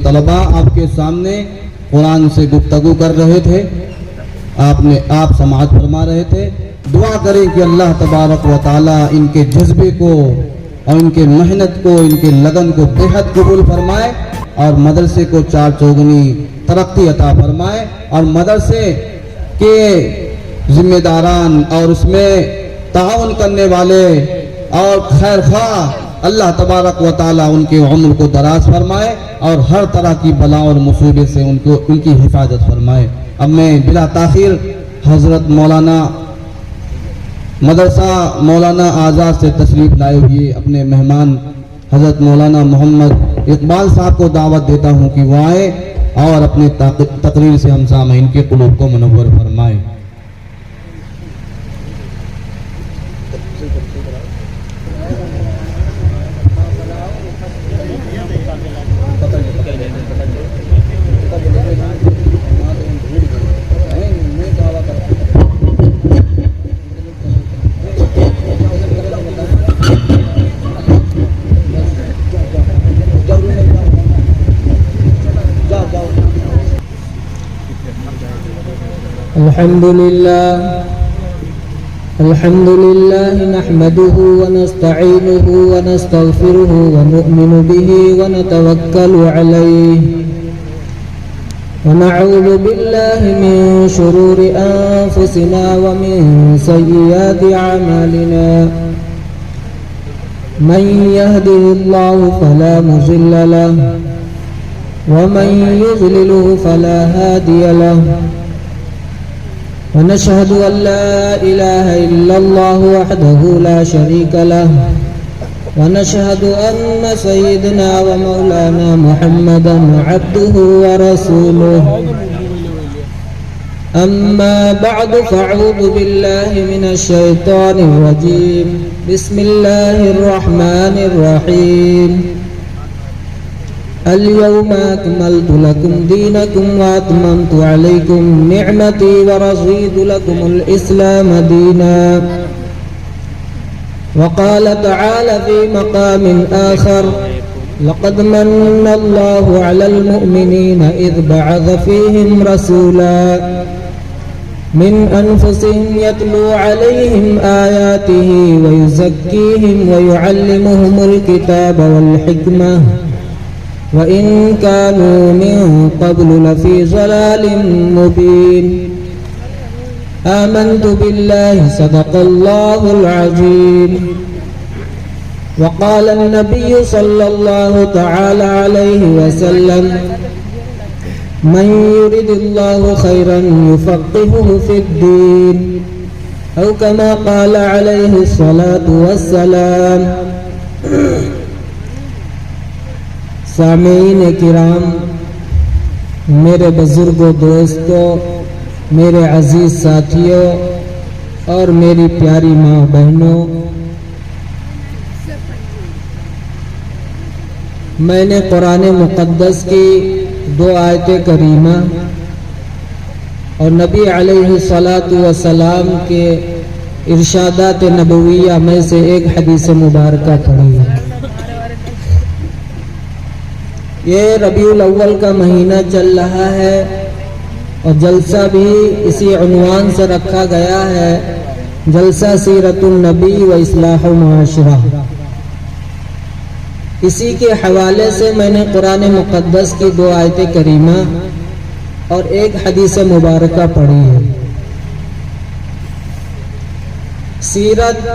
طلبا آپ کے سامنے قرآن سے گفتگو کر رہے تھے، آپ سماعت فرما رہے تھے۔ دعا کریں کہ اللہ تبارک و تعالی ان کے جذبے کو اور ان کے محنت کو، ان کے لگن کو بے حد قبول فرمائے اور مدرسے کو چار چوگنی ترقی عطا فرمائے، اور مدرسے کے ذمہ داران اور اس میں تعاون کرنے والے اور خیر خواہ اللہ تبارک و تعالی ان کے عمر کو دراز فرمائے اور ہر طرح کی بلا اور مصیبت سے ان کی حفاظت فرمائے۔ اب میں بلا تاخیر حضرت مولانا مدرسہ مولانا آزاد سے تشریف لائے ہوئے اپنے مہمان حضرت مولانا محمد اقبال صاحب کو دعوت دیتا ہوں کہ وہ آئے اور اپنے تقریر سے ہم سامعین کے قلوب کو منور فرمائے۔ الحمد لله نحمده ونستعينه ونستغفره ونؤمن به ونتوكل عليه ونعوذ بالله من شرور أنفسنا ومن سيئات أعمالنا من يهده الله فلا مضل له ومن يضلله فلا هادي له ونشهد أن لا إله إلا الله وحده لا شريك له ونشهد أن سيدنا ومولانا محمدا عبده ورسوله أما بعد فأعوذ بالله من الشيطان الرجيم بسم الله الرحمن الرحيم اليوم أكملت لكم دينكم وأتممت عليكم نعمتي ورضيت لكم الإسلام دينا وقال تعالى في مقام آخر لقد من الله على المؤمنين إذ بعث فيهم رسولا من أنفسهم يتلو عليهم آياته ويزكيهم ويعلمهم الكتاب والحكمة وإن كانوا من قبل لفي ضلال مبين آمنت بالله صدق الله العظيم وقال النبي صلى الله تعالى عليه وسلم من يرد الله خيرا يفقهه في الدين أو كما قال عليه الصلاة والسلام۔ سامعین کرام، میرے بزرگوں، دوستوں، میرے عزیز ساتھیوں اور میری پیاری ماں بہنوں، میں نے قرآن مقدس کی 2 آیت کریمہ اور نبی علیہ الصلاۃ والسلام کے ارشادات نبویہ میں سے ایک حدیث مبارکہ پڑھی ہے۔ یہ ربیع الاول کا مہینہ چل رہا ہے اور جلسہ بھی اسی عنوان سے رکھا گیا ہے، جلسہ سیرت النبی و اصلاح معاشرہ۔ اسی کے حوالے سے میں نے قرآن مقدس کی 2 آیت کریمہ اور ایک حدیث مبارکہ پڑھی ہے۔ سیرت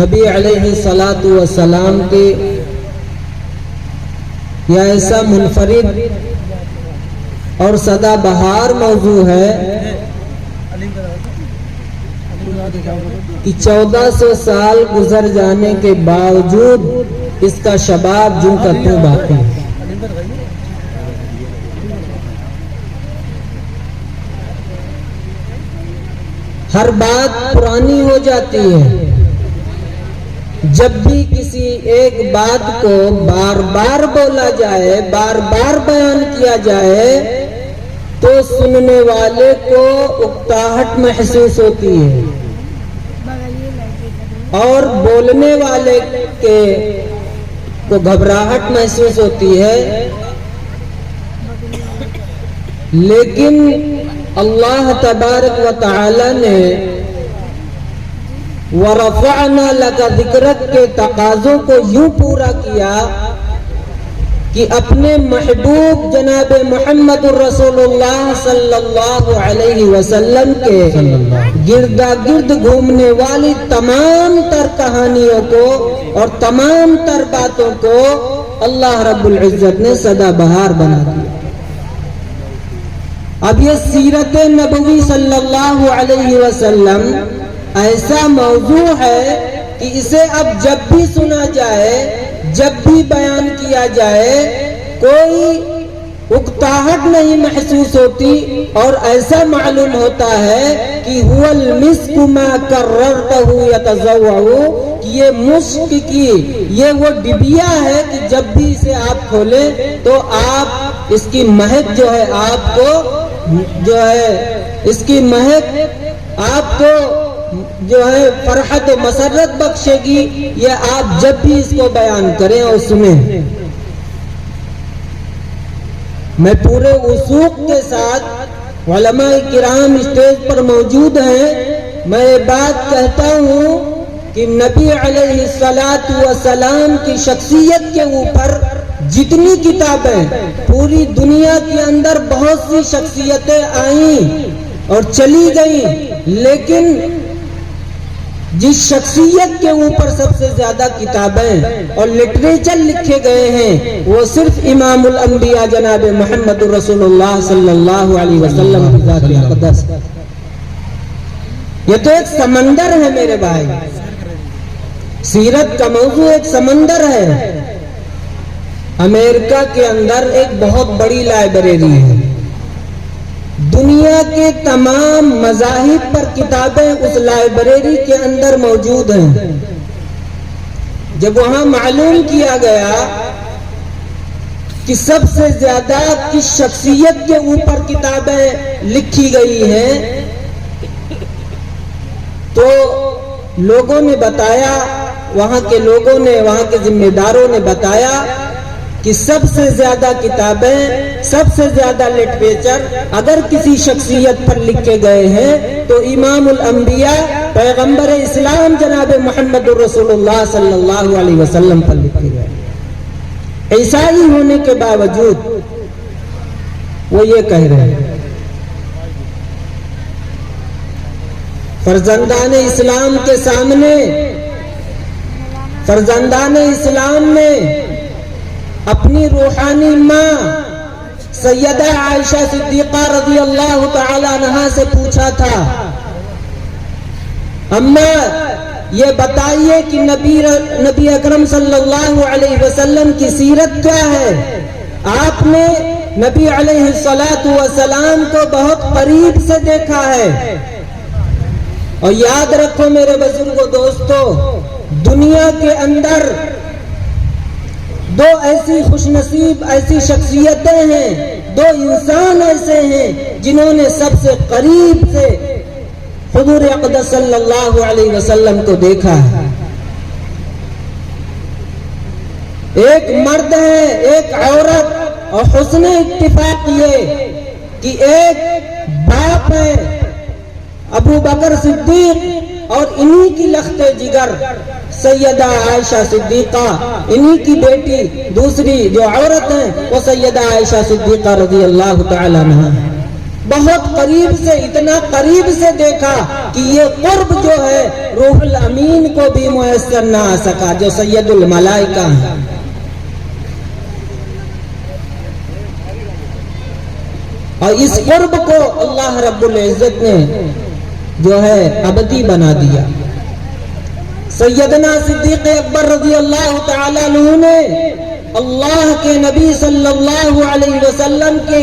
نبی علیہ الصلاۃ والسلام کی یہ ایسا منفرد اور سدا بہار موضوع ہے کہ 1400 سال گزر جانے کے باوجود اس کا شباب جوں کا توں باقی ہے۔ ہر بات پرانی ہو جاتی ہے، جب بھی کسی ایک بات کو بار بار بولا جائے، بار بار بیان کیا جائے تو سننے والے کو اکتاہٹ محسوس ہوتی ہے اور بولنے والے کو گھبراہٹ محسوس ہوتی ہے لیکن اللہ تبارک و تعالی نے وَرَفَعْنَا لَكَ ذِكْرَكَ کے تقاضوں کو یوں پورا کیا کہ اپنے محبوب جناب محمد الرسول اللہ صلی اللہ علیہ وسلم کے گردا گرد گھومنے والی تمام تر کہانیوں کو اور تمام تر باتوں کو اللہ رب العزت نے سدا بہار بنا دیا. اب یہ سیرت نبوی صلی اللہ علیہ وسلم ایسا موضوع ہے کہ اسے اب جب بھی سنا جائے، جب بھی بیان کیا جائے، کوئی اکتاہٹ نہیں محسوس ہوتی اور ایسا معلوم ہوتا ہے کہ هو المسک ما کررته يتزوع، کہ یہ مشک کی یہ وہ ڈبیا ہے کہ جب بھی اسے آپ کھولیں تو آپ اس کی مہک جو ہے آپ کو جو ہے اس کی مہک آپ کو جو ہے فرحت و مسرت بخشے گی. یہ آپ جب بھی اس کو بیان کریں اور سنیں. میں پورے وثوق کے ساتھ علماء کرام اسٹیج پر موجود ہیں، میں یہ بات کہتا ہوں کہ نبی علیہ الصلاۃ والسلام کی شخصیت کے اوپر جتنی کتابیں پوری دنیا کے اندر بہت سی شخصیتیں آئیں اور چلی گئیں، لیکن جس شخصیت کے اوپر سب سے زیادہ کتابیں اور لٹریچر لکھے گئے ہیں وہ صرف امام الانبیاء جناب محمد رسول اللہ صلی اللہ علیہ وسلم کی ذات اقدس. یہ تو ایک سمندر ہے میرے بھائی، سیرت کا موضوع ایک سمندر ہے. امریکہ کے اندر ایک بہت بڑی لائبریری ہے، دنیا کے تمام مذاہب پر کتابیں اس لائبریری کے اندر موجود ہیں. جب وہاں معلوم کیا گیا کہ سب سے زیادہ کس شخصیت کے اوپر کتابیں لکھی گئی ہیں تو لوگوں نے بتایا، وہاں کے لوگوں نے، وہاں کے ذمہ داروں نے بتایا کہ سب سے زیادہ کتابیں، سب سے زیادہ لٹریچر اگر کسی شخصیت پر لکھے گئے ہیں تو امام الانبیاء پیغمبر اسلام جناب محمد الرسول اللہ صلی اللہ علیہ وسلم پر لکھے گئے. عیسائی ہونے کے باوجود وہ یہ کہہ رہے ہیں. فرزندان اسلام کے سامنے فرزندان اسلام نے اپنی روحانی ماں سیدہ عائشہ صدیقہ رضی اللہ تعالی عنہا سے پوچھا تھا، اماں یہ بتائیے کہ نبی اکرم صلی اللہ علیہ وسلم کی سیرت کیا ہے؟ آپ نے نبی علیہ الصلاۃ والسلام کو بہت قریب سے دیکھا ہے. اور یاد رکھو میرے بزرگوں دوستو، دنیا کے اندر دو ایسی خوش نصیب ایسی شخصیتیں ہیں، دو انسان ایسے ہیں جنہوں نے سب سے قریب سے حضور اقدس صلی اللہ علیہ وسلم کو دیکھا ہے. ایک مرد ہے، ایک عورت، اور حسن اتفاق یہ کہ ایک باپ ہے ابو بکر صدیق اور انہی کی لخت جگر سیدہ عائشہ صدیقہ، انہی کی بیٹی دوسری جو عورت ہیں وہ سیدہ عائشہ صدیقہ رضی اللہ تعالی عنہا. بہت قریب سے، اتنا قریب سے دیکھا کہ یہ قرب جو ہے روح الامین کو بھی میسر نہ آ سکا جو سید الملائکہ ہیں. اور اس قرب کو اللہ رب العزت نے جو ہے ابدی بنا دیا. سیدنا صدیق اکبر رضی اللہ تعالی عنہ نے اللہ کے نبی صلی اللہ علیہ وسلم کے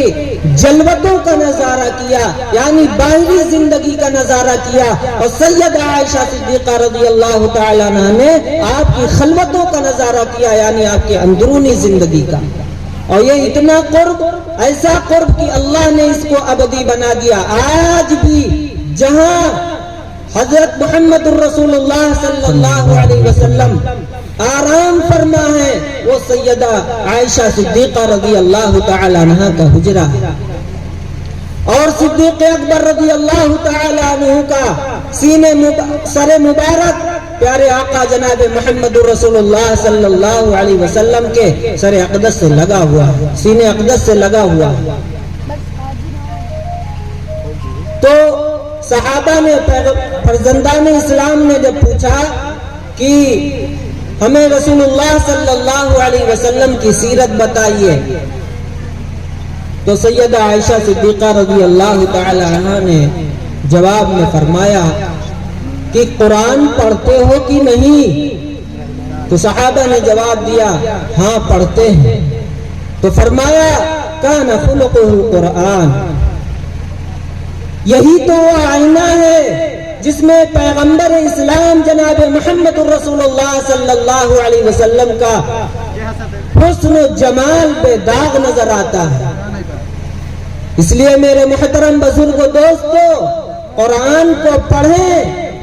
جلوتوں کا نظارہ کیا، یعنی باہری زندگی کا نظارہ کیا، اور سیدہ عائشہ صدیقہ رضی اللہ تعالی عنہ نے آپ کی خلوتوں کا نظارہ کیا، یعنی آپ کی اندرونی زندگی کا. اور یہ اتنا قرب، ایسا قرب کہ اللہ نے اس کو ابدی بنا دیا. آج بھی جہاں حضرت محمد الرسول اللہ صلی اللہ علیہ وسلم آرام فرما ہے وہ سیدہ عائشہ صدیقہ رضی اللہ تعالی عنہا کا حجرہ ہے. اور صدیق اکبر رضی اللہ تعالی عنہ کا سر مبارک پیارے آقا جناب محمد رسول اللہ صلی اللہ علیہ وسلم کے سر اقدس سے لگا ہوا ہے، سینے اقدس سے لگا ہوا ہے۔ تو صحابہ نے، فرزندان اسلام نے جب پوچھا کہ ہمیں رسول اللہ صلی اللہ علیہ وسلم کی سیرت بتائیے، تو سیدہ عائشہ صدیقہ رضی اللہ تعالی عنہ نے جواب میں فرمایا کہ قرآن پڑھتے ہو کہ نہیں؟ تو صحابہ نے جواب دیا ہاں پڑھتے ہیں۔ تو فرمایا کان خلقہ القرآن، یہی تو وہ آئینہ ہے جس میں پیغمبر اسلام جناب محمد رسول اللہ صلی اللہ علیہ وسلم کا حسن و جمال بے داغ نظر آتا ہے۔ اس لیے میرے محترم بزرگ و دوستو، قرآن کو پڑھیں،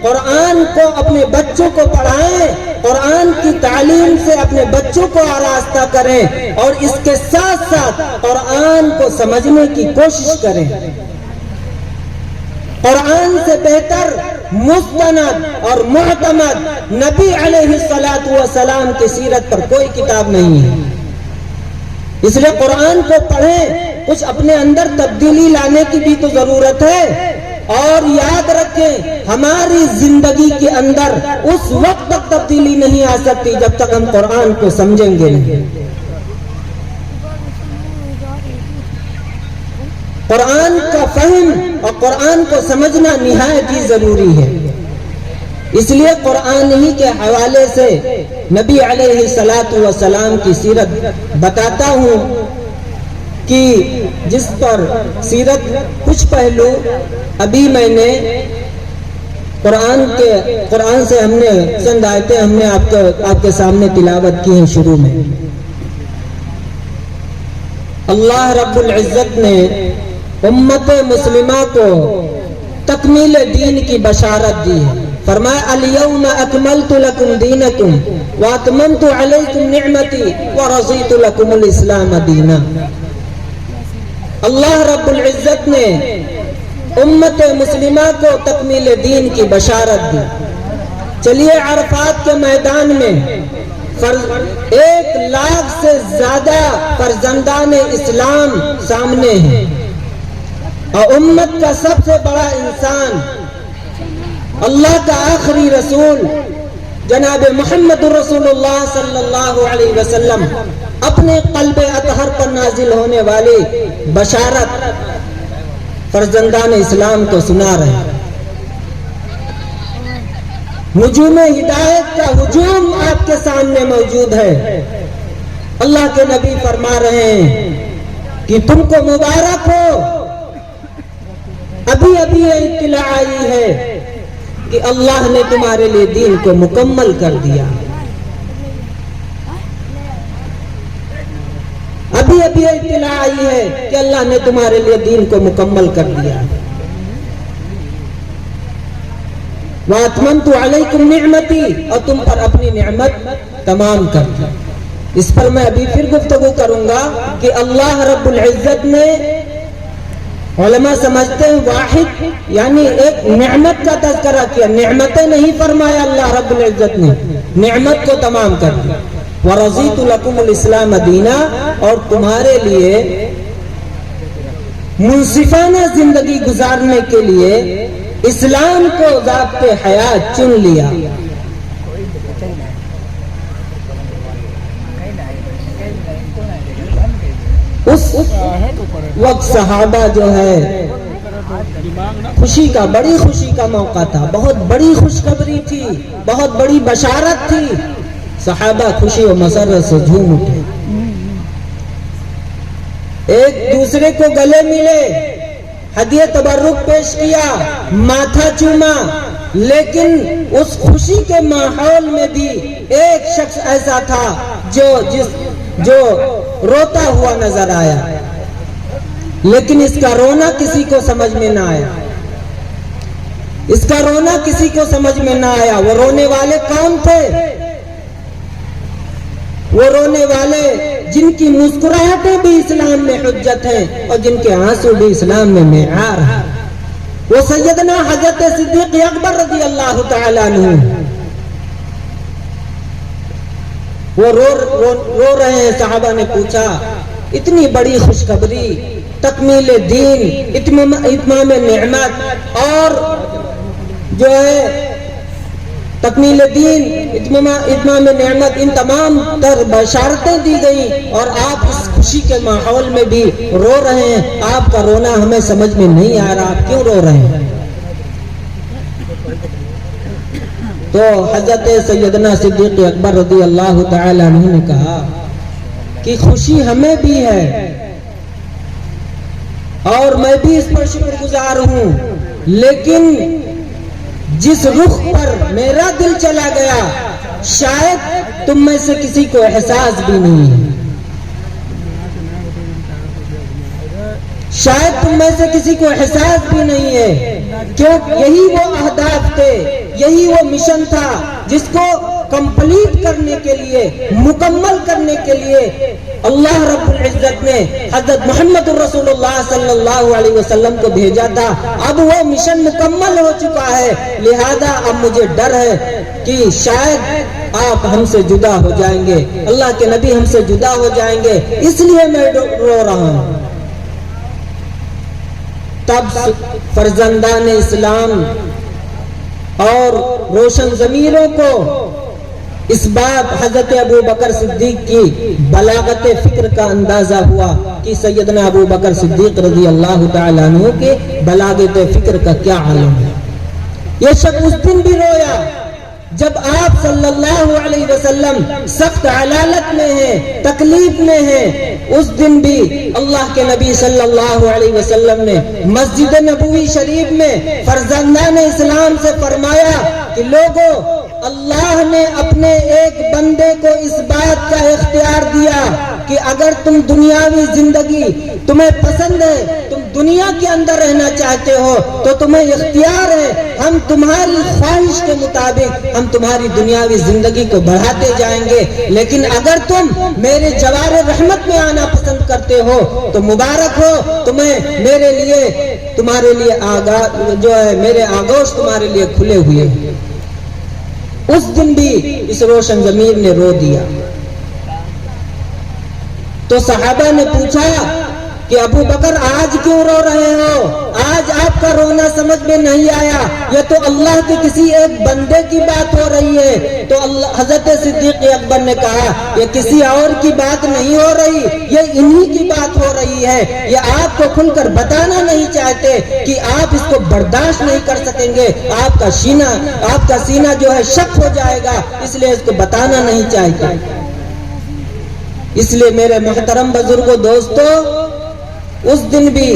قرآن کو اپنے بچوں کو پڑھائیں، قرآن کی تعلیم سے اپنے بچوں کو آراستہ کریں، اور اس کے ساتھ ساتھ قرآن کو سمجھنے کی کوشش کریں۔ قرآن سے بہتر مستند اور معتمد نبی علیہ الصلوۃ والسلام کی سیرت پر کوئی کتاب نہیں ہے۔ اس لیے قرآن کو پڑھیں، کچھ اپنے اندر تبدیلی لانے کی بھی تو ضرورت ہے، اور یاد رکھیں ہماری زندگی کے اندر اس وقت تک تبدیلی نہیں آ سکتی جب تک ہم قرآن کو سمجھیں گے نہیں۔ قرآن کا فہم اور قرآن کو سمجھنا نہایت ہی ضروری ہے۔ اس لیے قرآن ہی کے حوالے سے نبی علیہ الصلوۃ والسلام کی سیرت بتاتا ہوں کہ جس پر سیرت کچھ پہلو ابھی میں نے قرآن سے ہم نے چند آیتیں ہم نے آپ کے سامنے تلاوت کی ہیں۔ شروع میں اللہ رب العزت نے امت مسلمہ کو تکمیل دین کی بشارت دی ہے۔ فرمایا الیوم اکملت لکم دینکم واتممت علیکم نعمتی ورضیت لکم الاسلام دینا۔ اللہ رب العزت نے امت مسلمہ کو تکمیل دین کی بشارت دی۔ چلیے عرفات کے میدان میں 1,00,000 سے زیادہ فرزندان اسلام سامنے ہیں، اور امت کا سب سے بڑا انسان اللہ کا آخری رسول جناب محمد رسول اللہ صلی اللہ علیہ وسلم اپنے قلب اطہر پر نازل ہونے والی بشارت فرزندان اسلام کو سنا رہے ہیں۔ نجوم ہدایت کا ہجوم آپ کے سامنے موجود ہے۔ اللہ کے نبی فرما رہے ہیں کہ تم کو مبارک ہو، ابھی ابھی یہ اطلاع آئی ہے کہ اللہ نے تمہارے لیے دین کو مکمل کر دیا۔ ابھی ابھی یہ اطلاع آئی ہے کہ اللہ نے تمہارے لیے دین کو مکمل کر دیا۔ وَأَتْمَمْتُ عَلَيْكُمْ نِعْمَتِي، اور تم پر اپنی نعمت تمام کر دی۔ اس پر میں ابھی پھر گفتگو کروں گا کہ اللہ رب العزت نے، علماء سمجھتے ہیں واحد یعنی ایک نعمت کا تذکرہ کیا، نعمتیں نہیں فرمایا اللہ رب العزت نے، نعمت کو تمام کر دیا۔ وَرَضِيتُ لَكُمُ الْإِسْلَامَ دِينًا، اور تمہارے لیے منصفانہ زندگی گزارنے کے لیے اسلام کو ضابط حیات چن لیا۔ اس وقت صحابہ جو ہے خوشی کا، بڑی خوشی کا موقع تھا، بہت بڑی خوشخبری تھی، بہت بڑی بشارت تھی۔ صحابہ خوشی و مسرت سے جھوم اٹھے، ایک دوسرے کو گلے ملے، ہدیہ تبرک پیش کیا، ماتھا چوما، لیکن اس خوشی کے ماحول میں بھی ایک شخص ایسا تھا جو روتا ہوا نظر آیا، لیکن اس کا رونا کسی کو سمجھ میں نہ آیا، اس کا رونا کسی کو سمجھ میں نہ آیا۔ وہ رونے والے کون تھے؟ وہ رونے والے جن کی مسکراہٹیں بھی اسلام میں حجت ہیں اور جن کے آنسو بھی اسلام میں معیار ہیں، وہ سیدنا حضرت صدیق اکبر رضی اللہ تعالیٰ عنہ، وہ رو رہے ہیں۔ صحابہ نے پوچھا اتنی بڑی خوشخبری، تکمیل دین، اتمام نعمت اور جو ہے تکمیل دین، اتمام نعمت، ان تمام تر بشارتیں دی گئی اور آپ اس خوشی کے ماحول میں بھی رو رہے ہیں۔ آپ کا رونا ہمیں سمجھ میں نہیں آ رہا، آپ کیوں رو رہے ہیں؟ تو حضرت سیدنا صدیق اکبر رضی اللہ تعالی عنہ نے کہا کہ خوشی ہمیں بھی ہے اور میں بھی اس پر شکر گزار ہوں، لیکن جس رخ پر میرا دل چلا گیا شاید تم میں سے کسی کو احساس بھی نہیں ہے، شاید تم میں سے کسی کو احساس بھی نہیں ہے، کیوں یہی وہ اہداف تھے، یہی وہ مشن تھا جس کو کمپلیٹ کرنے کے لیے، مکمل کرنے کے لیے اللہ رب العزت نے حضرت محمد رسول اللہ صلی اللہ علیہ وسلم کو بھیجا تھا۔ اب وہ مشن مکمل ہو چکا ہے، لہذا اب مجھے ڈر ہے کہ شاید آپ ہم سے جدا ہو جائیں گے، اللہ کے نبی ہم سے جدا ہو جائیں گے، اس لیے میں رو رہا ہوں۔ تب فرزندان اسلام اور روشن ضمیروں کو اس بات حضرت ابو بکر صدیق کی بلاغت فکر کا اندازہ ہوا کہ سیدنا ابو بکر صدیق رضی اللہ تعالیٰ عنہ کے بلاغت فکر کا کیا عالم ہے۔ یہ شخص اس دن بھی رویا جب آپ صلی اللہ علیہ وسلم سخت علالت میں ہیں، تکلیف میں ہیں۔ اس دن بھی اللہ کے نبی صلی اللہ علیہ وسلم نے مسجد نبوی شریف میں فرزندان اسلام سے فرمایا کہ لوگوں، اللہ نے اپنے ایک بندے کو اس بات کا اختیار دیا کہ اگر تم دنیاوی زندگی تمہیں پسند ہے، تم دنیا کے اندر رہنا چاہتے ہو تو تمہیں اختیار ہے، ہم تمہاری خواہش کے مطابق ہم تمہاری دنیاوی زندگی کو بڑھاتے جائیں گے، لیکن اگر تم میرے جوار رحمت میں آنا پسند کرتے ہو تو مبارک ہو، تمہیں میرے لیے، تمہارے لیے جو ہے میرے آغوش تمہارے لیے کھلے ہوئے ہیں۔ اس دن بھی اس روشن ضمیر نے رو دیا۔ تو صحابہ نے پوچھا کہ ابو بکر آج کیوں رو رہے ہو؟ آج آپ کا رونا سمجھ میں نہیں آیا، یہ تو اللہ کے کسی ایک بندے کی بات ہو رہی ہے۔ تو حضرت صدیق اکبر نے کہا یہ کسی اور کی بات نہیں ہو رہی، یہ انہی کی بات ہو رہی ہے۔ یہ آپ کو کھل کر بتانا نہیں چاہتے کہ آپ اس کو برداشت نہیں کر سکیں گے، آپ کا سینہ جو ہے شک ہو جائے گا، اس لیے اس کو بتانا نہیں چاہتے۔ اس لیے میرے محترم بزرگوں، دوستو، اس دن بھی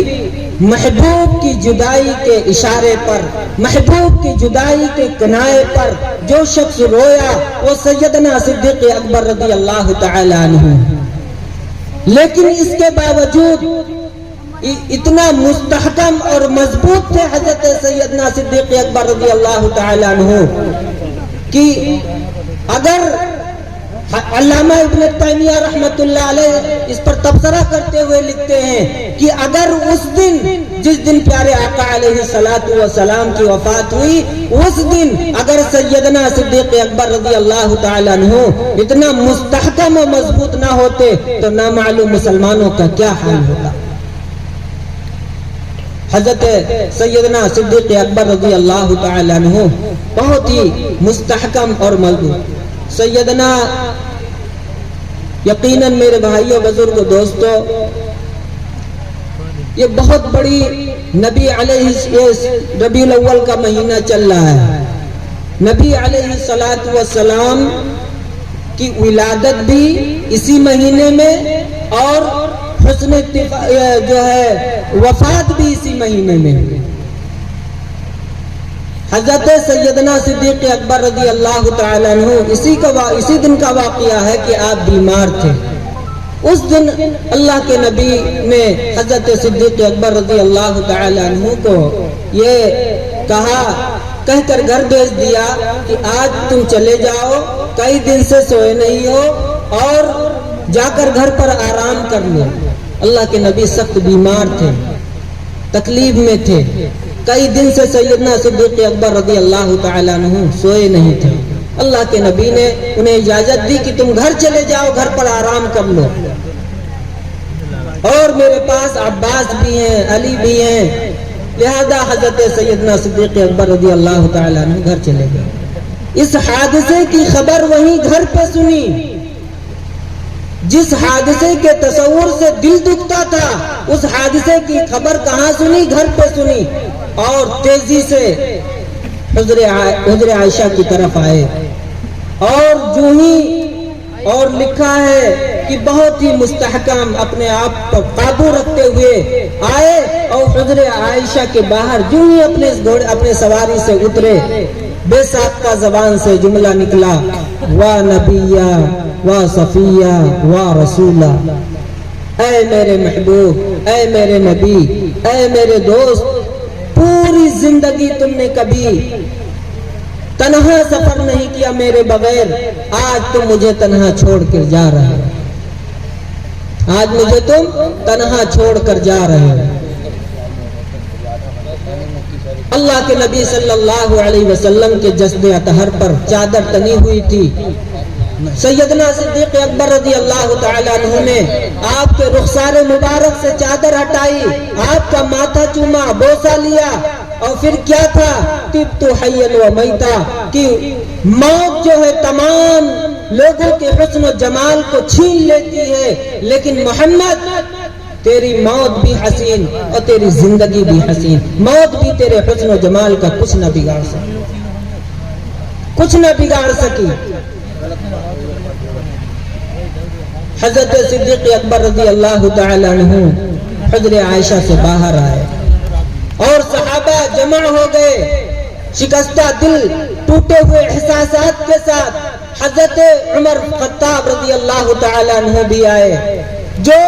محبوب کی جدائی کے اشارے پر، محبوب کی جدائی کے کنائے پر جو شخص رویا وہ سیدنا صدیق اکبر رضی اللہ تعالی عنہ۔ لیکن اس کے باوجود اتنا مستحکم اور مضبوط تھے حضرت سیدنا صدیق اکبر رضی اللہ تعالی عنہ کہ اگر علامہ ابن تیمیہ رحمت اللہ علیہ اس پر تبصرہ کرتے ہوئے لکھتے ہیں کہ اگر اس دن، جس دن پیارے آقا علیہ السلام کی وفات ہوئی، اس دن اگر سیدنا صدیق اکبر رضی اللہ تعالیٰ عنہ اتنا مستحکم و مضبوط نہ ہوتے تو نامعلوم مسلمانوں کا کیا حال ہوتا۔ حضرت سیدنا صدیق اکبر رضی اللہ تعالیٰ عنہ بہت ہی مستحکم اور مضبوط۔ سیدنا، یقیناً میرے بھائیوں، بزرگوں، دوستوں، یہ بہت بڑی نبی علیہ ربیع الاول کا مہینہ چل رہا ہے۔ نبی علیہ السلام کی ولادت بھی اسی مہینے میں اور حسن جو ہے وفات بھی اسی مہینے میں۔ حضرت سیدنا صدیق اکبر رضی اللہ تعالیٰ عنہ اسی دن کا واقعہ ہے کہ آپ بیمار تھے۔ اس دن اللہ کے نبی نے حضرت صدیق اکبر رضی اللہ تعالیٰ عنہ کو یہ کہہ کر گھر بھیج دیا کہ آج تم چلے جاؤ، کئی دن سے سوئے نہیں ہو، اور جا کر گھر پر آرام کر لو۔ اللہ کے نبی سخت بیمار تھے، تکلیف میں تھے، کئی دن سے سیدنا صدیق اکبر رضی اللہ تعالیٰ عنہ سوئے نہیں تھے۔ اللہ کے نبی نے انہیں اجازت دی کہ تم گھر چلے جاؤ، گھر پر آرام کر لو، اور میرے پاس عباس بھی ہیں، علی بھی ہیں، لہذا حضرت سیدنا صدیق اکبر رضی اللہ تعالیٰ عنہ گھر چلے گئے۔ اس حادثے کی خبر وہیں گھر پہ سنی، جس حادثے کے تصور سے دل دکھتا تھا، اس حادثے کی خبر کہاں سنی؟ گھر پہ سنی، اور تیزی سے حجر عائشہ کی طرف آئے، اور جو ہی اور لکھا ہے کہ بہت ہی مستحکم اپنے آپ پر قابو رکھتے ہوئے آئے، اور حجر عائشہ کے باہر جو ہی اپنے سواری سے اترے، بے سابقہ زبان سے جملہ نکلا، وا نبیہ وا صفیہ وا رسولہ، اے میرے محبوب، اے میرے نبی، اے میرے دوست، پوری زندگی تم نے کبھی تنہا سفر نہیں کیا میرے بغیر، آج تم مجھے تنہا چھوڑ کر جا رہے ہو، آج مجھے تم تنہا چھوڑ کر جا رہے ہو۔ اللہ کے نبی صلی اللہ علیہ وسلم کے جسد اطہر پر چادر تنی ہوئی تھی، سیدنا صدیق اکبر رضی اللہ تعالیٰ عنہ نے آپ کے رخسار مبارک سے چادر ہٹائی، آپ کا ماتھا چوما، بوسہ لیا، اور پھر کیا تھا؟ طبت حیا و میتا، کہ موت جو ہے تمام لوگوں کے حسن و جمال کو چھین لیتی ہے، لیکن محمد تیری موت بھی حسین اور تیری زندگی بھی حسین، موت بھی تیرے حسن و جمال کا کچھ نہ بگاڑ سکی، کچھ نہ بگاڑ سکی۔ حضرت صدیق اکبر رضی اللہ تعالی عنہ حجر عائشہ سے باہر آئے، اور صحابہ جمع ہو گئے، شکستہ دل، ٹوٹے ہوئے احساسات کے ساتھ۔ حضرت عمر خطاب رضی اللہ تعالی عنہ بھی آئے، جو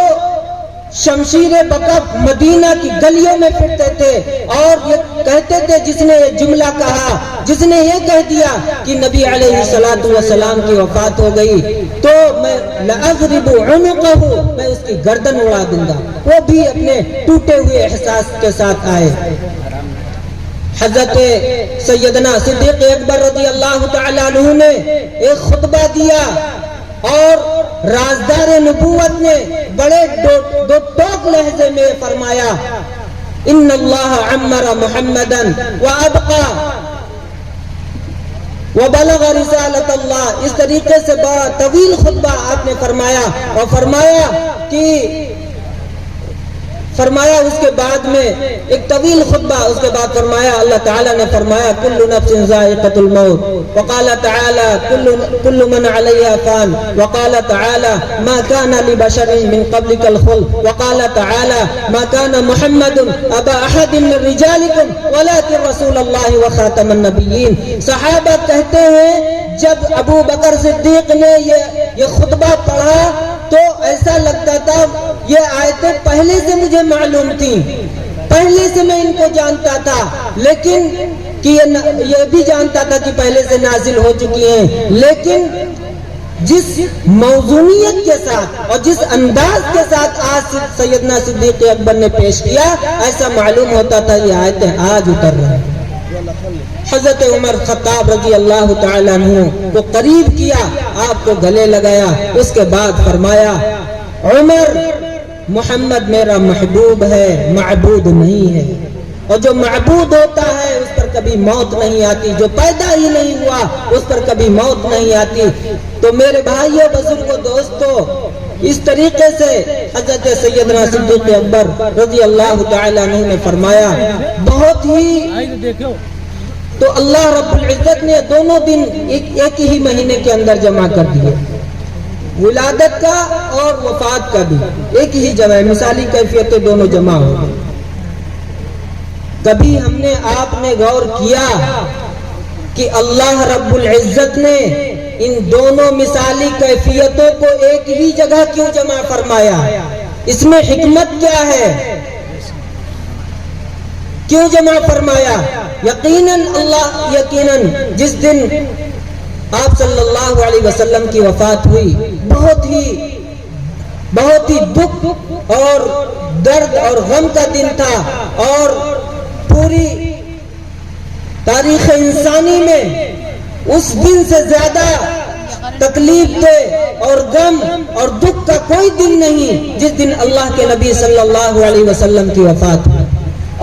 شمشیر بکف مدینہ کی گلیوں میں پھرتے تھے، اور یہ کہتے تھے جس نے یہ جملہ کہا، جس نے یہ کہہ دیا کہ نبی علیہ السلام کی وفات ہو گئی تو میں لأضرب عنقہ، میں اس کی گردن اڑا دوں گا، وہ بھی اپنے ٹوٹے ہوئے احساس کے ساتھ آئے۔ حضرت سیدنا صدیق اکبر رضی اللہ تعالی عنہ نے ایک خطبہ دیا، اور رازدار نبوت نے بڑے دو ٹوک لہجے میں فرمایا، ان اللہ عمر محمدا وابقى وبلغ رسالت اللہ۔ اس طریقے سے بڑا طویل خطبہ آپ نے فرمایا، اور فرمایا اس کے بعد میں ایک طویل خطبہ، اس کے بعد فرمایا، اللہ تعالیٰ نے فرمایا کل نفس ذائقۃ الموت، وقال تعالی کل من علیہا فان، وقال تعالی ما کان لبشر من قبلک الخلد، وقال تعالی ما کان محمد ابا احد من رجالکم ولکن رسول اللہ وخاتم النبیین۔ صحابہ کہتے ہیں جب ابو بکر صدیق نے یہ خطبہ پڑھا تو ایسا لگتا تھا یہ آیتیں پہلے سے مجھے معلوم تھیں، پہلے سے میں ان کو جانتا تھا، لیکن کہ یہ بھی جانتا تھا کہ پہلے سے نازل ہو چکی ہیں، لیکن جس موزونیت کے ساتھ اور جس انداز کے ساتھ آج سیدنا صدیق اکبر نے پیش کیا، ایسا معلوم ہوتا تھا یہ آیتیں آج اتر رہی ہیں۔ حضرت عمر خطاب رضی اللہ تعالی عنہ کو قریب کیا، آپ کو گلے لگایا، اس کے بعد فرمایا، عمر محمد میرا محبوب ہے، معبود نہیں ہے، اور جو معبود ہوتا ہے اس پر کبھی موت نہیں آتی، جو پیدا ہی نہیں ہوا اس پر کبھی موت نہیں آتی۔ تو میرے بھائیوں، بزرگوں، دوستوں، اس طریقے سے حضرت سیدنا صدیق اکبر رضی اللہ تعالی عنہ نے فرمایا، بہت ہی تو اللہ رب العزت نے دونوں دن ایک ہی مہینے کے اندر جمع کر دیے، ولادت کا اور وفات کا بھی ایک ہی جگہ، مثالی کیفیتیں دونوں جمع ہو گئی۔ کبھی ہم نے آپ نے غور کیا کہ اللہ رب العزت نے ان دونوں مثالی کیفیتوں کو ایک ہی جگہ کیوں جمع فرمایا؟ اس میں حکمت کیا ہے؟ کیوں جمع فرمایا؟ یقیناً جس دن آپ صلی اللہ علیہ وسلم کی وفات ہوئی، بہت ہی دکھ اور درد اور غم کا دن تھا، اور پوری تاریخ انسانی میں اس دن سے زیادہ تکلیف دے اور غم اور دکھ کا کوئی دن نہیں جس دن اللہ کے نبی صلی اللہ علیہ وسلم کی وفات ہوئی،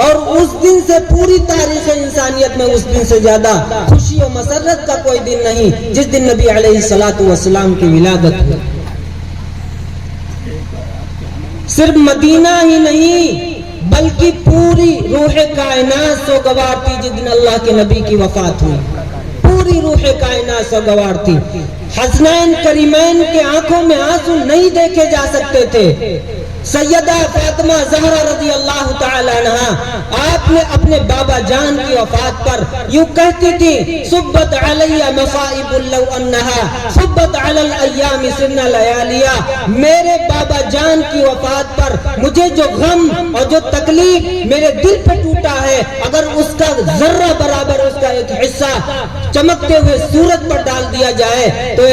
اور اس دن سے پوری تاریخ انسانیت میں اس دن سے زیادہ خوشی و مسرت کا کوئی دن نہیں جس دن نبی علیہ الصلوۃ والسلام کی ولادت ہوئی۔ صرف مدینہ ہی نہیں بلکہ پوری روح کائنات سوگوار تھی جس دن اللہ کے نبی کی وفات ہوئی، پوری روح کائنات سوگوار تھی۔ حسنین کریمین کے آنکھوں میں آنسو نہیں دیکھے جا سکتے تھے۔ سیدہ فاطمہ زہرا رضی اللہ تعالی عنہا آپ نے اپنے بابا جان کی وفات پر یوں کہتی تھی، صبت علی مصائب لو انہا صبت علی الایام سن لیالیا، میرے بابا جان کی وفات پر مجھے جو غم اور جو تکلیف میرے دل پہ ٹوٹا ہے، اگر اس کا ذرہ برابر اس کا ایک حصہ چمکتے ہوئے سورج پر ڈال دیا جائے تو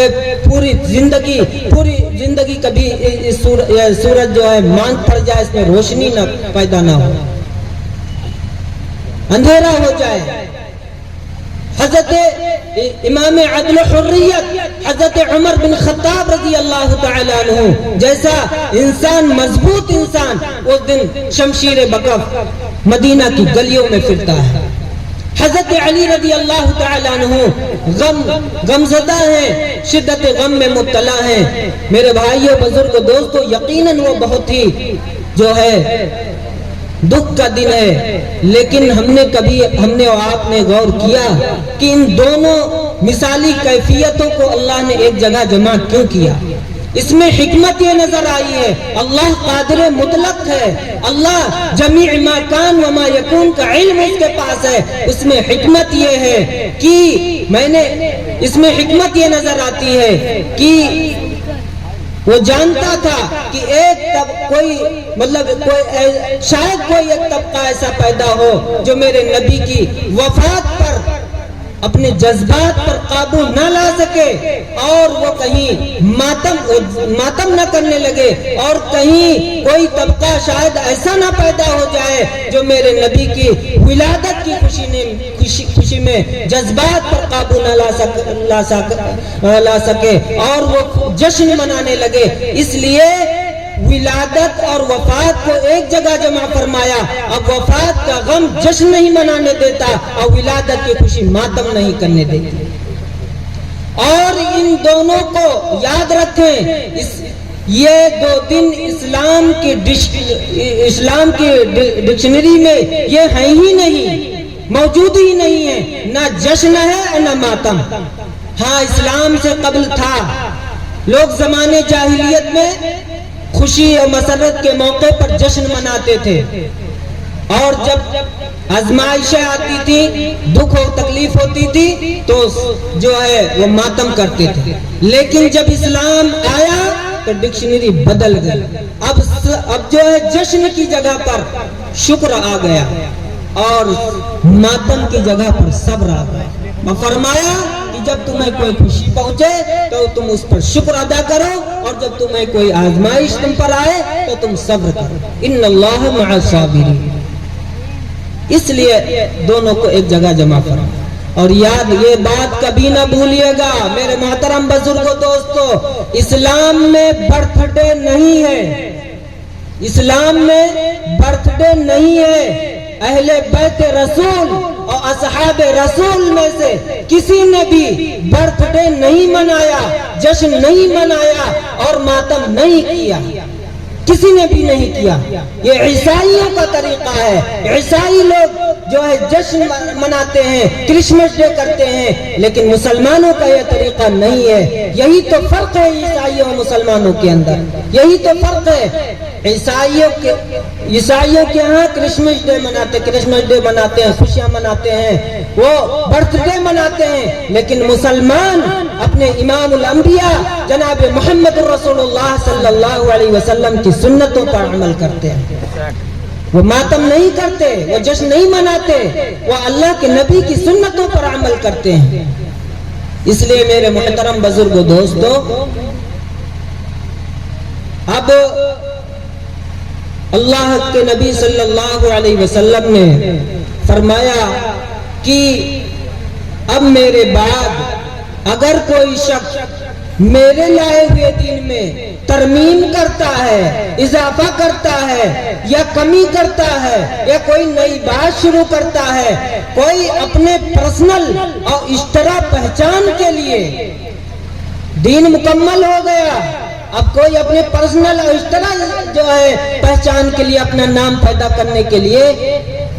پوری زندگی کبھی سورج جو ہے ماند پڑ جائے، اس میں روشنی نہ پیدا نہ ہو، اندھیرا ہو جائے۔ حضرت امام عدل و حریت حضرت عمر بن خطاب رضی اللہ تعالی عنہ جیسا انسان، مضبوط انسان، اس دن شمشیر بکف مدینہ کی گلیوں میں پھرتا ہے۔ حضرت علی رضی اللہ تعالی عنہ غمزدہ ہیں، شدت غم میں مبتلا ہیں۔ میرے بھائیوں، بزرگوں، دوستوں، یقیناً وہ بہت ہی جو ہے دکھ کا دن ہے، لیکن ہم نے اور آپ نے غور کیا کہ ان دونوں مثالی کیفیتوں کو اللہ نے ایک جگہ جمع کیوں کیا؟ اس میں حکمت یہ نظر آئی ہے، اللہ قادر مطلق ہے، اللہ جمیع ما کان و ما یکون کا علم اس کے پاس ہے۔ اس میں حکمت یہ ہے کہ اس میں حکمت یہ نظر آتی ہے کہ وہ جانتا تھا کہ شاید کوئی ایک طبقہ ایسا پیدا ہو جو میرے نبی کی وفات پر اپنے جذبات پر قابو نہ لا سکے، اور وہ کہیں ماتم نہ کرنے لگے، اور کہیں کوئی طبقہ شاید ایسا نہ پیدا ہو جائے جو میرے نبی کی ولادت کی خوشی میں جذبات پر قابو نہ لا سکے اور وہ جشن منانے لگے۔ اس لیے ولادت اور وفات کو ایک جگہ جمع فرمایا۔ اب وفات کا غم جشن نہیں منانے دیتا اور ولادت کی خوشی ماتم نہیں کرنے دیتی۔ اور ان دونوں کو یاد رکھیں، یہ دو دن اسلام کی ڈکشنری میں یہ ہیں ہی نہیں، موجود ہی نہیں ہے، نہ جشن ہے اور نہ ماتم۔ ہاں، اسلام سے قبل تھا، لوگ زمانے جاہلیت میں خوشی اور مسرت کے موقع پر جشن مناتے تھے، اور جب آزمائشیں آتی تھی، دکھ اور تکلیف ہوتی تھی تو جو ہے وہ ماتم کرتے تھے۔ لیکن جب اسلام آیا تو ڈکشنری بدل گئی، اب جو ہے جشن کی جگہ پر شکر آ گیا اور ماتم کی جگہ پر صبر آ گیا۔ اور فرمایا کہ جب تمہیں کوئی خوشی پہنچے تو تم اس پر شکر ادا کرو، اور جب تمہیں کوئی آزمائش تم پر آئے تو تم صبر کرو، ان اللہ مع الصابرین۔ اس لیے دونوں کو ایک جگہ جمع کرو، اور یاد یہ بات کبھی نہ بھولیے گا میرے محترم بزرگوں، دوستو، اسلام میں برتھ ڈے نہیں ہے، اسلام میں برتھ ڈے نہیں ہے۔ اہل بیت رسول اور اصحاب رسول میں سے کسی نے بھی برتھ ڈے نہیں منایا، جشن نہیں منایا اور ماتم نہیں کیا، کسی نے بھی نہیں کیا۔ یہ عیسائیوں کا طریقہ ہے، عیسائی لوگ جو ہے جشن مناتے ہیں، کرسمس ڈے کرتے ہیں، لیکن مسلمانوں کا یہ طریقہ نہیں ہے۔ یہی تو فرق ہے عیسائیوں اور مسلمانوں کے اندر، یہی تو فرق ہے۔ عیسائیوں کے ہاں کرسمس ڈے مناتے ہیں، خوشیاں مناتے ہیں، وہ برتھ ڈے مناتے ہیں، لیکن مسلمان اپنے امام الانبیاء جناب محمد رسول اللہ صلی اللہ علیہ وسلم کی سنتوں پر عمل کرتے ہیں۔ وہ ماتم نہیں کرتے، وہ جشن نہیں مناتے، وہ اللہ کے نبی کی سنتوں پر عمل کرتے ہیں۔ اس لیے میرے محترم بزرگ دوستو، اب اللہ کے نبی صلی اللہ علیہ وسلم نے فرمایا کہ اب میرے بعد اگر کوئی شخص میرے لائے ہوئے دین میں ترمیم کرتا ہے، اضافہ کرتا ہے یا کمی کرتا ہے یا کوئی نئی بات شروع کرتا ہے، کوئی اپنے پرسنل اور اشترا پہچان کے لیے، دین مکمل ہو گیا، اب کوئی اپنے پرسنل اور اشترا جو ہے پہچان کے لیے اپنا نام پیدا کرنے کے لیے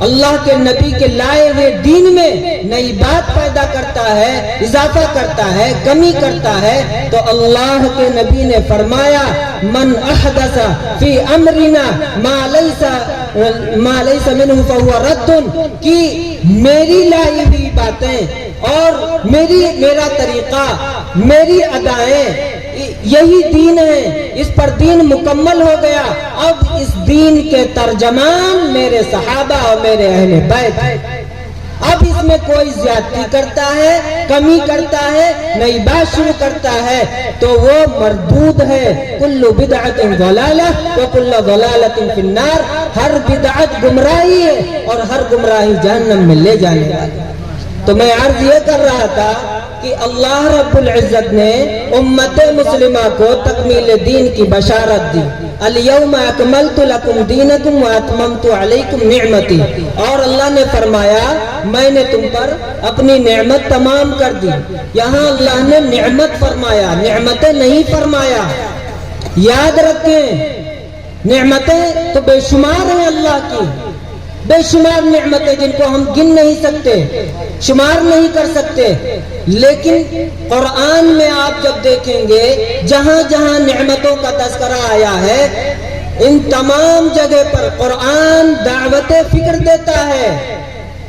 اللہ کے نبی کے لائے ہوئے دین میں نئی بات پیدا کرتا ہے، اضافہ کرتا ہے، کمی کرتا ہے، تو اللہ کے نبی نے فرمایا من احدث فی امرنا ما لیس منہ فہو رد، کہ میری لائی ہوئی باتیں اور میرا طریقہ، میری ادائیں یہی دین ہے، اس پر دین مکمل ہو گیا، اب اس دین کے ترجمان میرے صحابہ اور میرے اہل بیت ہیں، اب اس میں کوئی زیادتی کرتا ہے، کمی کرتا ہے، نئی بات شروع کرتا ہے تو وہ مردود ہے، کل بدعت ضلالہ وکل ضلالۃ فی النار، ہر بدعت گمراہی ہے اور ہر گمراہی جہنم میں لے جانے والی۔ تو میں عرض یہ کر رہا تھا کہ اللہ رب العزت نے امت مسلمہ کو تکمیل دین کی بشارت دی، الیوم اکملت لکم دینکم واتممت علیکم نعمتی، اور اللہ نے فرمایا میں نے تم پر اپنی نعمت تمام کر دی۔ یہاں اللہ نے نعمت فرمایا، نعمتیں نہیں فرمایا۔ یاد رکھیں نعمتیں تو بے شمار ہیں اللہ کی، بے شمار نعمتیں جن کو ہم گن نہیں سکتے، شمار نہیں کر سکتے، لیکن قرآن میں آپ جب دیکھیں گے جہاں جہاں نعمتوں کا تذکرہ آیا ہے ان تمام جگہ پر قرآن دعوت فکر دیتا ہے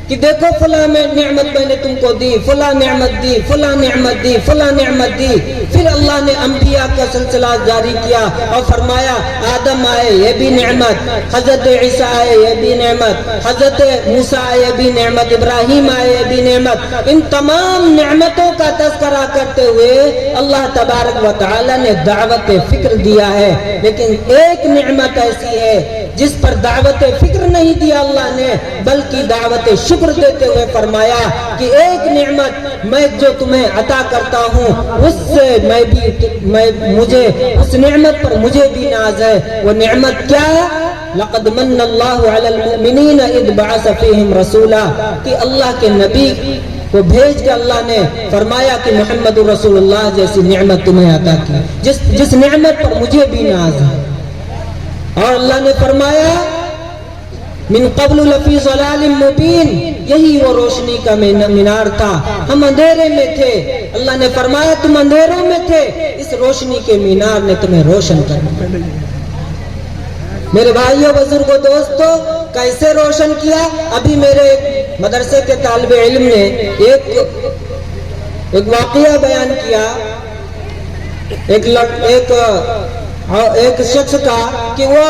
کہ دیکھو فلاں نعمت میں نے تم کو دی، فلاں نعمت دی، فلاں نعمت دی، فلاں نعمت دی۔ پھر اللہ نے انبیاء کا سلسلہ جاری کیا اور فرمایا آدم آئے یہ بھی نعمت، حضرت عیسیٰ آئے یہ بھی نعمت، حضرت موسیٰ آئے یہ بھی نعمت، ابراہیم آئے یہ بھی نعمت۔ ان تمام نعمتوں کا تذکرہ کرتے ہوئے اللہ تبارک و تعالی نے دعوت فکر دیا ہے، لیکن ایک نعمت ایسی ہے جس پر دعوت فکر نہیں دیا اللہ نے، بلکہ دعوت شکر دیتے ہوئے فرمایا کہ ایک نعمت میں جو تمہیں عطا کرتا ہوں اس سے مجھے اس نعمت پر مجھے بھی ناز ہے۔ وہ نعمت کیا ہے؟ لقد من اللہ علی المؤمنین اذ بعث فیہم رسولا، کہ اللہ کے نبی کو بھیج کے اللہ نے فرمایا کہ محمد رسول اللہ جیسی نعمت تمہیں عطا کی، جس نعمت پر مجھے بھی ناز ہے۔ اور اللہ نے فرمایا من قبل لفی ضلال مبین، یہی وہ روشنی کا مینار تھا، ہم اندھیرے میں تھے، اللہ نے فرمایا تم اندھیروں میں تھے، اس روشنی کے مینار نے تمہیں روشن کر دیا۔ میرے بھائیوں بزرگوں دوستو، کیسے روشن کیا؟ ابھی میرے مدرسے کے طالب علم نے ایک واقعہ بیان کیا، ایک شخص کا کہ وہ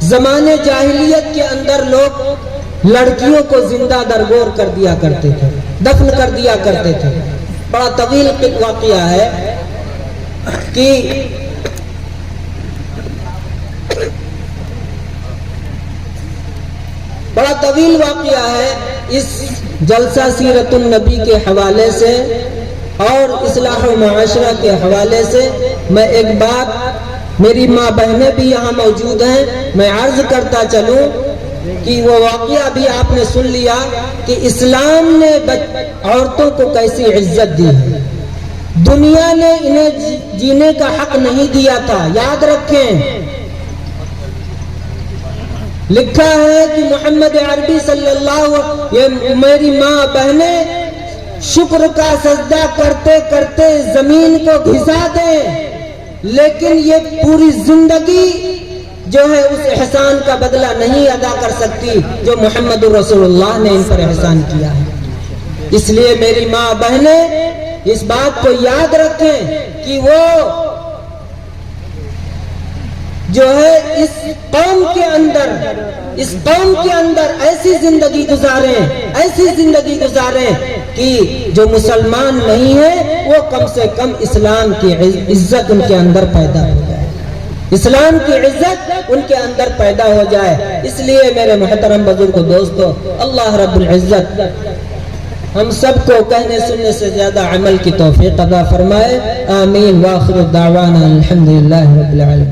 زمانے جاہلیت کے اندر لوگ لڑکیوں کو زندہ درگور کر دیا کرتے تھے، دفن کر دیا کرتے تھے۔ بڑا طویل واقعہ ہے کہ بڑا طویل واقعہ ہے۔ اس جلسہ سیرت النبی کے حوالے سے اور اصلاح و معاشرہ کے حوالے سے میں ایک بات، میری ماں بہنیں بھی یہاں موجود ہیں، میں عرض کرتا چلوں کہ وہ واقعہ بھی آپ نے سن لیا کہ اسلام نے عورتوں کو کیسی عزت دی ہے، دنیا نے انہیں جینے کا حق نہیں دیا تھا۔ یاد رکھیں لکھا ہے کہ محمد عربی صلی اللہ، یہ میری ماں بہنیں شکر کا سجدہ کرتے کرتے زمین کو گھسا دیں، لیکن یہ پوری زندگی جو ہے اس احسان کا بدلہ نہیں ادا کر سکتی جو محمد رسول اللہ نے ان پر احسان کیا ہے۔ اس لیے میری ماں بہنیں اس بات کو یاد رکھیں کہ وہ جو ہے اس قوم کے اندر ایسی زندگی گزاریں کہ جو مسلمان نہیں ہے وہ کم سے کم اسلام کی عزت ان کے اندر پیدا ہو جائے، اسلام کی عزت ان کے اندر پیدا ہو جائے۔ اس لیے میرے محترم بزرگ دوستو، اللہ رب العزت ہم سب کو کہنے سننے سے زیادہ عمل کی توفیق عطا فرمائے، آمین۔ وآخر دعوانا الحمدللہ رب العالمین۔